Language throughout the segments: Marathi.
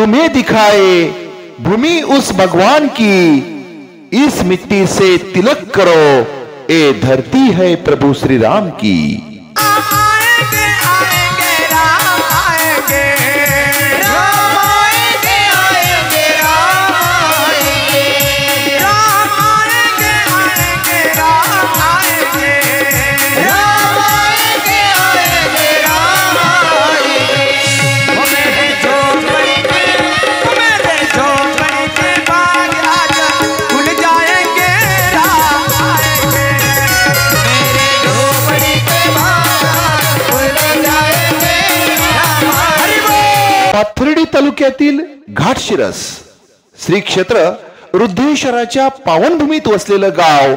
तुम्हें दिखाए भूमि उस भगवान की, इस मिट्टी से तिलक करो, ये धरती है प्रभु श्री राम की। आएंगे आएंगे राम आएंगे, राम आएंगे आएंगे राम आएंगे, राम आएंगे आएंगे राम आएंगे, राम आएंगे आएंगे राम आएंगे। वो मेरे झोपड़ी के बाग आजा खुल जाएंगे राम आएंगे, मेरे झोपड़ी के बाग खुल जाएंगे राम आएंगे। पाथर्डी तालुक्यातील घाटशिरस श्री क्षेत्र वृद्धेश्वराच्या पावनभूमीत वसलेलं गाव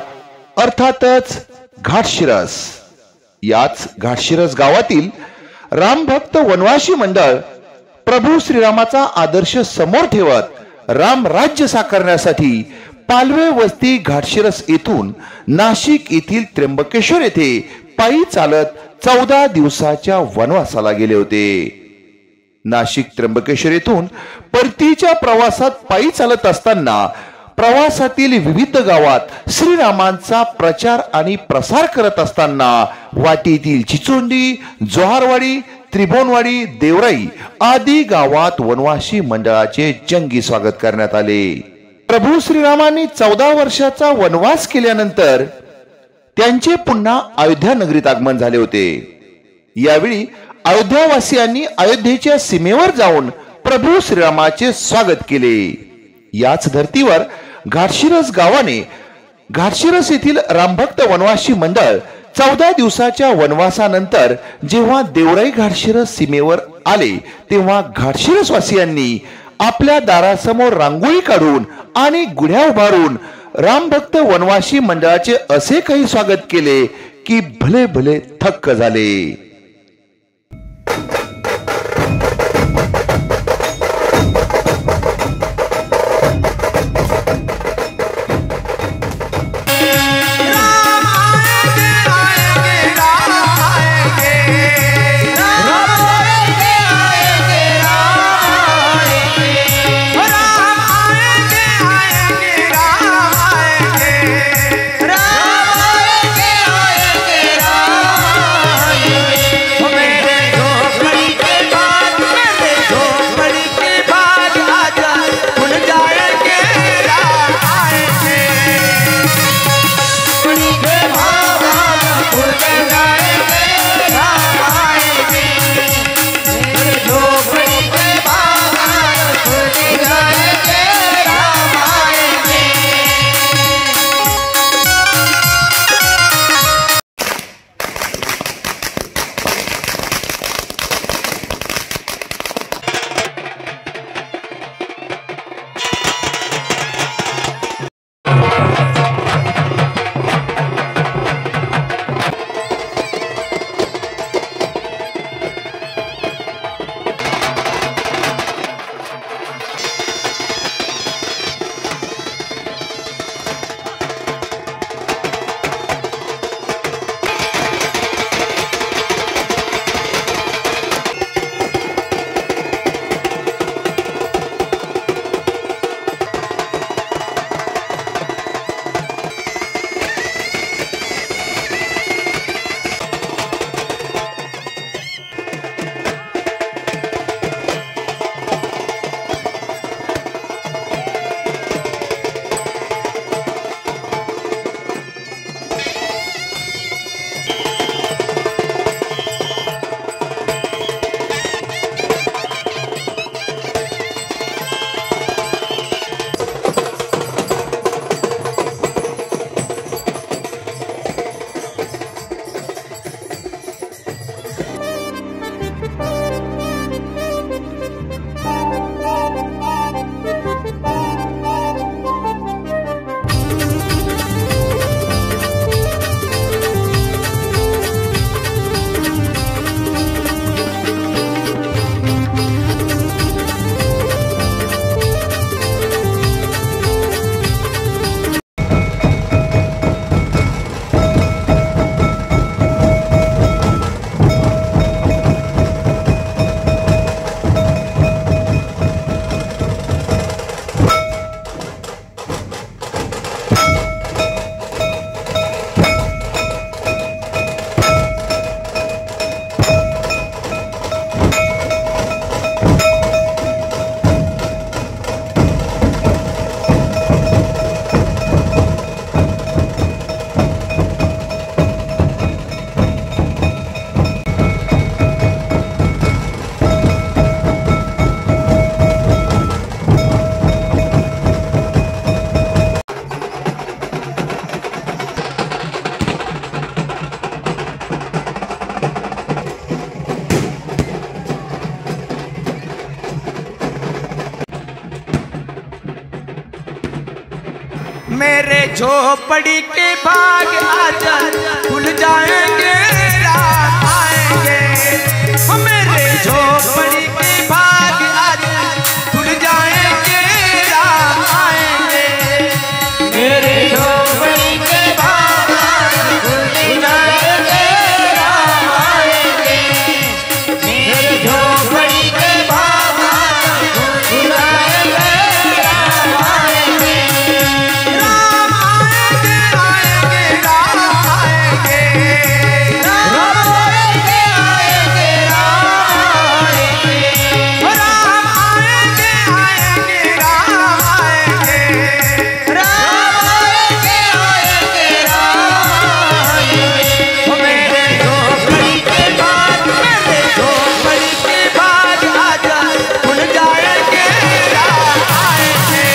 अर्थातच घाटशिरस। याच घाटशिरस गावातील रामभक्त वनवासी मंडळ प्रभू श्रीरामाचा आदर्श समोर ठेवत राम राज्य साकारण्यासाठी पालवे वस्ती घाटशिरस येथून नाशिक येथील त्र्यंबकेश्वर येथे पायी चालत 14 दिवसाच्या वनवासाला गेले होते। नाशिक त्र्यंबकेश्वर येथून परतीच्या प्रवासात पायी चालत असताना प्रवासातील विविध गावात श्रीरामांचा प्रचार आणि प्रसार करत असताना वाटेतील चिचोंडी, जोहारवाडी, त्रिभुवनवाडी, देवराई आदी गावात वनवासी मंडळाचे जंगी स्वागत करण्यात आले। प्रभू श्रीरामांनी 14 वर्षाचा वनवास केल्यानंतर त्यांचे पुन्हा अयोध्या नगरीत आगमन झाले होते। यावेळी अयोध्यावासियांनी अयोध्येच्या सीमेवर जाऊन प्रभू श्रीरामाचे स्वागत केले। याच धर्तीवर घाटशिरस गावाने घाटशिरस येथील रामभक्त वनवासी मंडळ 14 दिवसाच्या वनवासानंतर जेव्हा देवराई घाटशिरस सीमेवर आले तेव्हा घाटशिरस वासियांनी आपल्या दारासमोर रांगोळी काढून आणि गुढ्या उभारून रामभक्त वनवासी मंडळाचे असे काही स्वागत केले की भले भले थक्क झाले। राम आएंगे आएंगे राम आएंगे, झोपड़ी के भाग आजा खुल जाएंगे राम आएंगे मेरे झोपड़ी के भाग आजा खुल जाएंगे राम आएंगे मेरे झोपड़ी के भाग आजा खुल जाएंगे राम आएंगे मेरे झोपड़ी के भाग आजा खुल जाएंगे राम आएंगे राम आएंगे आएंगे राम आएंगे राम आएंगे आएंगे राम आएंगे राम आएंगे आएंगे राम आएंगे राम आएंगे आएंगे राम आएंगे मेरे झोपड़ी के बाद मेरे झोपड़ी के बाद आजा खुल जाएंगे राम आएंगे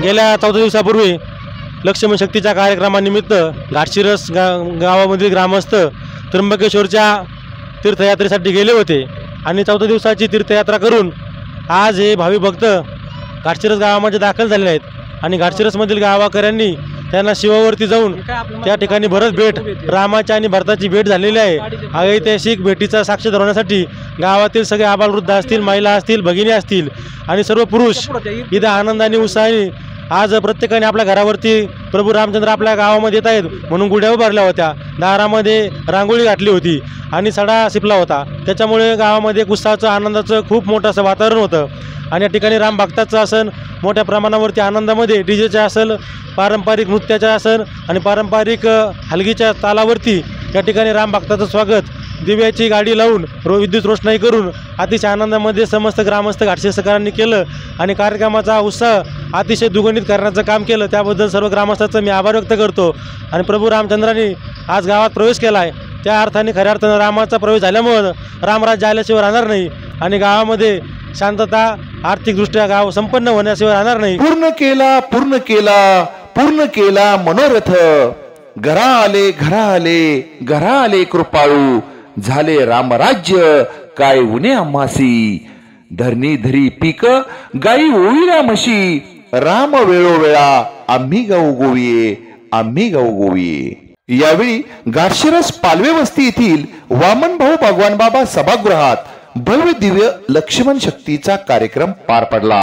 गेल्या 14 दिवसापूर्वी लक्ष्मण शक्तीच्या कार्यक्रमानिमित्त घाटशिरस गावामधील ग्रामस्थ त्र्यंबकेश्वरच्या तीर्थयात्रेसाठी गेले होते आणि 14 दिवसाची तीर्थयात्रा करून आज हे भावी भक्त घाटशिरस गावामध्ये दाखल झालेले आहेत आणि घाटशिरसमधील गावाकऱ्यांनी त्यांना शिवावरती जाऊन त्या ठिकाणी भरत भेट रामाची आणि भरताची भेट झालेली आहे. ऐतिहासिक भेटीचा साक्ष धरण्यासाठी गावातील सगळे आबालवृद्ध असतील, महिला असतील, भगिनी असतील आणि सर्व पुरुष इथं आनंदाने उत्साहाने आज प्रत्येकाने आपल्या घरावरती प्रभू रामचंद्र आपल्या गावामध्ये येत आहेत म्हणून गुढ्या उभारल्या होत्या, दारामध्ये रांगोळी घातली होती आणि सडा शिपला होता. त्याच्यामुळे गावामध्ये एक उत्साहाचं आनंदाचं खूप मोठं असं वातावरण होतं आणि या ठिकाणी रामभक्ताचं असन मोठ्या प्रमाणावरती आनंदामध्ये डीजेच्या असेल, पारंपरिक नृत्याच्या असेल आणि पारंपरिक हलगीच्या तालावरती या ठिकाणी रामभक्ताचं स्वागत दिव्याची गाडी लावून विद्युत रोषणाई करून अतिशय आनंदामध्ये समस्त ग्रामस्थ घाटशिरसकरांनी केलं आणि कार्यक्रमाचा उत्साह अतिशय दुगणित करण्याचं काम केलं. त्याबद्दल सर्व ग्रामस्थांचं मी आभार व्यक्त करतो. आणि प्रभू रामचंद्रांनी आज गावात प्रवेश केला आहे त्या अर्थाने खऱ्या अर्थानं रामाचा प्रवेश झाल्यामुळं रामराज्य आल्याशिवाय राहणार नाही आणि गावामध्ये शांतता आर्थिकदृष्ट्या गाव संपन्न होण्याशिवाय राहणार नाही. पूर्ण केला पूर्ण केला पूर्ण केला मनोरथ, घरा आले घरा आले घरा आले कृपाळू, झाले रामराज्य काय उणे आम्हासी, धरणी धरी पीक गाई ओळीला म्हशी, राम वेळोवेळा आम्ही गाऊ गोविये आम्ही गाऊ गोविये. यावेळी घाटशिरस पालवे वस्ती येथील वामन भाऊ भगवान बाबा सभागृहात भव्य दिव्य लक्ष्मण शक्तीचा कार्यक्रम पार पडला.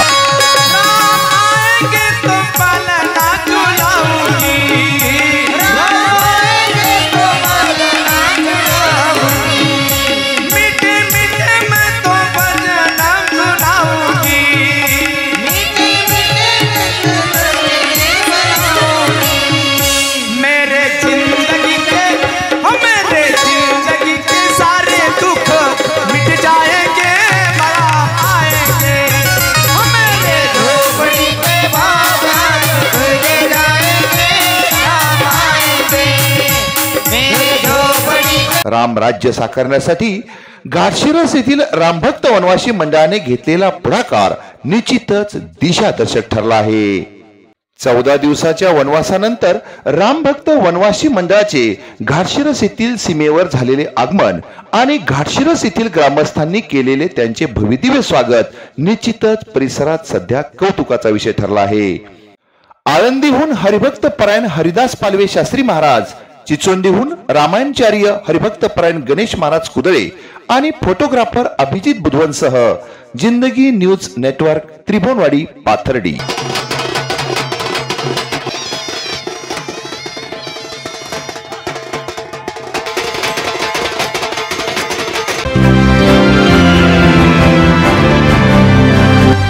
राम राज्य साकारण्यासाठी घाटशिरस येथील रामभक्त वनवासी मंडळाने घेतलेला पुढाकार निश्चितच दिशादर्शक ठरला आहे. 14 दिवसाच्या वनवासानंतर रामभक्त वनवासी मंडळाचे घाटशिरस येथील सीमेवर झालेले आगमन आणि घाटशिरस येथील ग्रामस्थांनी केलेले त्यांचे भव्यदिव्य स्वागत निश्चितच परिसरात सध्या कौतुकाचा विषय ठरला आहे. आळंदीहून हरिभक्त परायण हरिदास पालवे शास्त्री महाराज, चिचोंडीहून रामायणचार्य हरिभक्त परायण गणेश महाराज कुदळे आणि फोटोग्राफर अभिजित बुधवनसह जिंदगी न्यूज नेटवर्क त्रिभुवनवाडी पाथर्डी.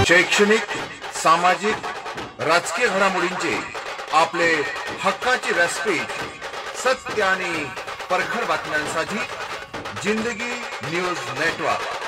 शैक्षणिक, सामाजिक, राजकीय घडामोडींचे आपले हक्काचे व्यासपीठ सत्य आणि परखड बातम्यांसाठी जिंदगी न्यूज नेटवर्क।